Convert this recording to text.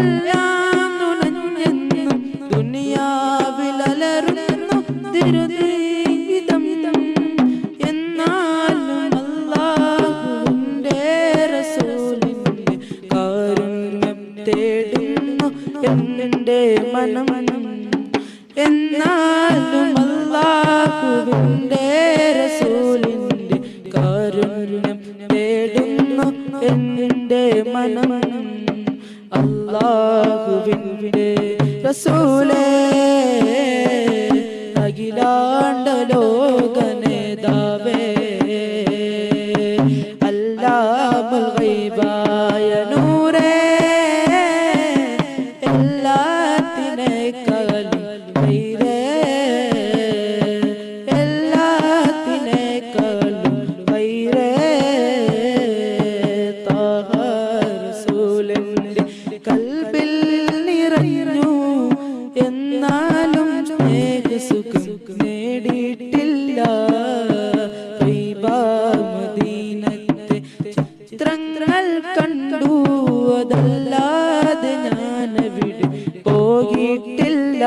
എല്ലാം നുണഞ്ഞെന്നും ദുനിയാവിലലറുന്നു തിരുജീവിതം. എന്നാലും അല്ലാഹുവിന്റെ റസൂലിന്റെ കാരുണ്യം തേടുന്നു എന്റെ മനം. എന്നാലും അല്ലാഹുവിന്റെ റസൂലിന്റെ കാരുണ്യം തേടുന്നു എന്റെ മനം. അല്ലാഹുവിന്റെ റസൂലേ അഖിലാണ്ട ലോക നേതാവേ അല്ലാഹുൽ ഗൈബായ നൂറേ എല്ലാത്തിനേക്കാളും ഖൈറേ എല്ലാത്തിനേക്കാളും ഖൈറേ ത്വാഹ റസൂലിന്റെ കൽബിൽ നിറഞ്ഞു. എന്നാലും സ്നേഹസുഖം നേടിയിട്ടില്ല. മദീനത്തെ ചിത്രങ്ങൾ കണ്ടു അതല്ലാതെ ഞാനവിടെ പോയിട്ടില്ല.